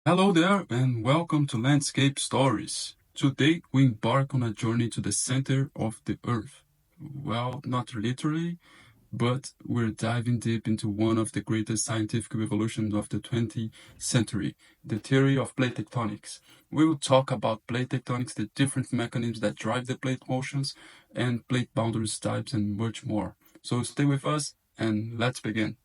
Hello there, and welcome to Landscape Stories. Today, we embark on a journey to the center of the Earth. Well, not literally, but we're diving deep into one of the greatest scientific revolutions of the 20th century, the theory of plate tectonics. We will talk about plate tectonics, the different mechanisms that drive the plate motions, and plate boundaries types, and much more. So stay with us, and let's begin.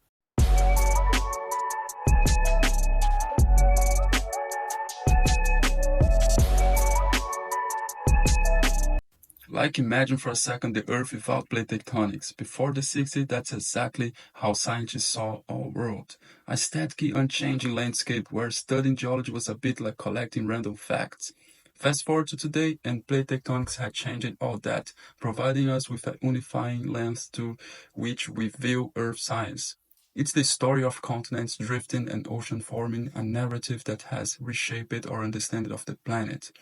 Like imagine for a second the Earth without plate tectonics. Before the 60s, that's exactly how scientists saw our world. A static, unchanging landscape where studying geology was a bit like collecting random facts. Fast forward to today, and plate tectonics had changed all that, providing us with a unifying lens through which we view Earth science. It's the story of continents drifting and ocean forming, a narrative that has reshaped our understanding of the planet.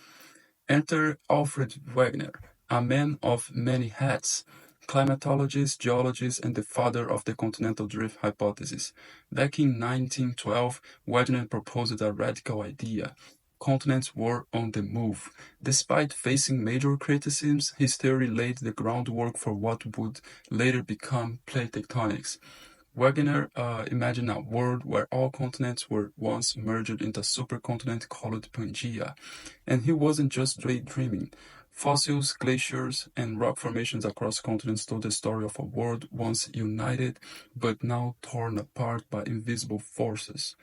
Enter Alfred Wegener, a man of many hats, climatologist, geologist, and the father of the continental drift hypothesis. Back in 1912, Wegener proposed a radical idea. Continents were on the move. Despite facing major criticisms, his theory laid the groundwork for what would later become plate tectonics. Wegener imagined a world where all continents were once merged into a supercontinent called Pangaea. And he wasn't just daydreaming. Fossils, glaciers, and rock formations across continents told the story of a world once united but now torn apart by invisible forces.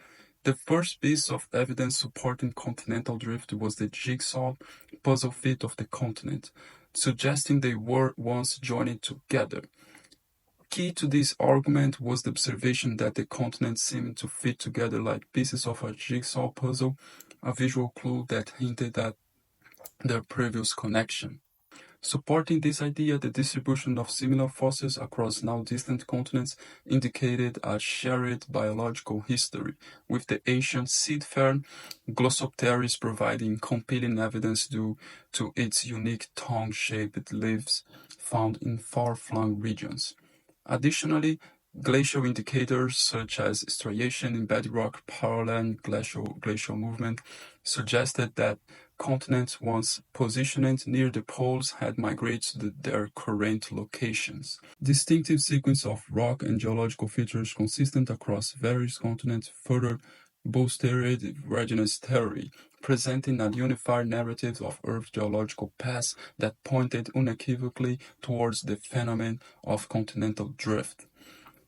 The first piece of evidence supporting continental drift was the jigsaw puzzle fit of the continent, suggesting they were once joined together. Key to this argument was the observation that the continents seemed to fit together like pieces of a jigsaw puzzle, a visual clue that hinted at their previous connection. Supporting this idea, the distribution of similar fossils across now distant continents indicated a shared biological history, with the ancient seed fern Glossopteris providing compelling evidence due to its unique tongue-shaped leaves found in far-flung regions. Additionally, glacial indicators such as striation in bedrock parallel glacial movement suggested that continents once positioned near the poles had migrated to their current locations. Distinctive sequence of rock and geological features consistent across various continents further bolstered Wegener's theory, presenting a unified narrative of Earth's geological past that pointed unequivocally towards the phenomenon of continental drift.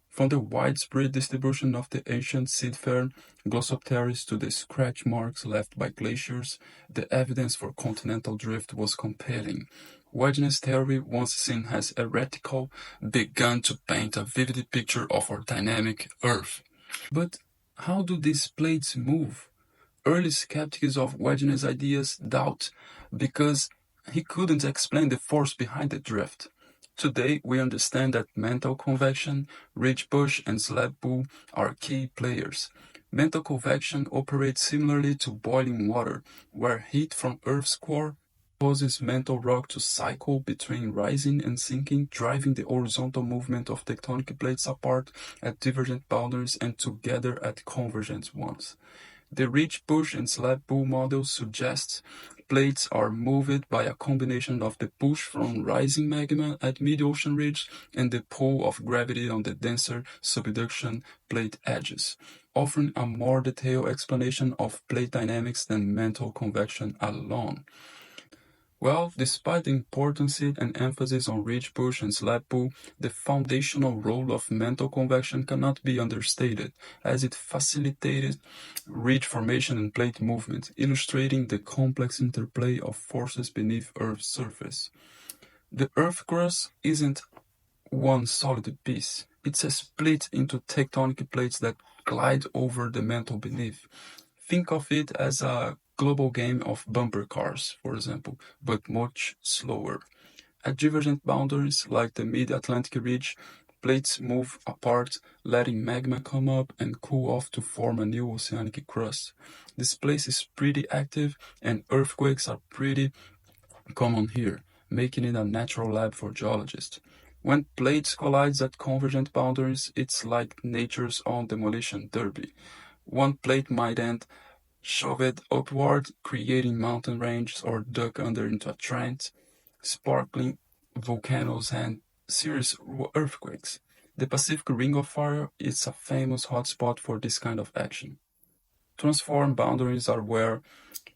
From the widespread distribution of the ancient seed fern Glossopteris to the scratch marks left by glaciers, the evidence for continental drift was compelling. Wegener's theory, once seen as heretical, began to paint a vivid picture of our dynamic Earth. But how do these plates move? Early skeptics of Wegener's ideas doubt because he couldn't explain the force behind the drift. Today, we understand that mantle convection, ridge push, and slab pull are key players. Mantle convection operates similarly to boiling water, where heat from Earth's core causes mantle rock to cycle between rising and sinking, driving the horizontal movement of tectonic plates apart at divergent boundaries and together at convergent ones. The ridge push and slab pull model suggests plates are moved by a combination of the push from rising magma at mid-ocean ridge and the pull of gravity on the denser subduction plate edges, offering a more detailed explanation of plate dynamics than mantle convection alone. Well, despite the importance and emphasis on ridge push and slab pull, the foundational role of mantle convection cannot be understated, as it facilitated ridge formation and plate movement, illustrating the complex interplay of forces beneath Earth's surface. The Earth crust isn't one solid piece. It's a split into tectonic plates that glide over the mantle beneath. Think of it as a global game of bumper cars, for example, but much slower. At divergent boundaries, like the mid-Atlantic ridge, plates move apart, letting magma come up and cool off to form a new oceanic crust. This place is pretty active, and earthquakes are pretty common here, making it a natural lab for geologists. When plates collide at convergent boundaries, it's like nature's own demolition derby. One plate might end shove it upward, creating mountain ranges or dug under into a trench, sparkling volcanoes and serious earthquakes. The Pacific Ring of Fire is a famous hotspot for this kind of action. Transform boundaries are where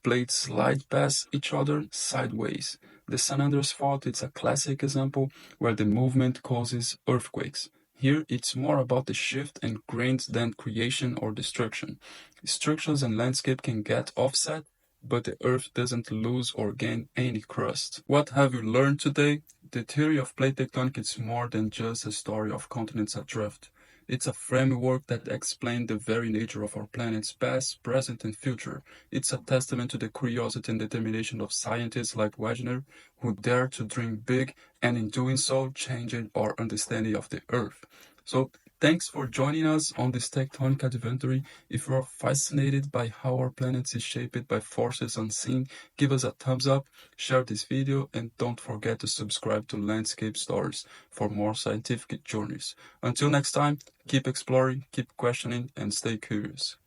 plates slide past each other sideways. The San Andreas Fault is a classic example where the movement causes earthquakes. Here, it's more about the shift and grains than creation or destruction. Structures and landscape can get offset, but the earth doesn't lose or gain any crust. What have you learned today? The theory of plate tectonics is more than just a story of continents adrift. It's a framework that explains the very nature of our planet's past, present, and future. It's a testament to the curiosity and determination of scientists like Wagner, who dare to dream big and in doing so, changing our understanding of the Earth. So, thanks for joining us on this tectonic adventure. If you are fascinated by how our planet is shaped by forces unseen, give us a thumbs up, share this video, and don't forget to subscribe to Landscape Stories for more scientific journeys. Until next time, keep exploring, keep questioning, and stay curious.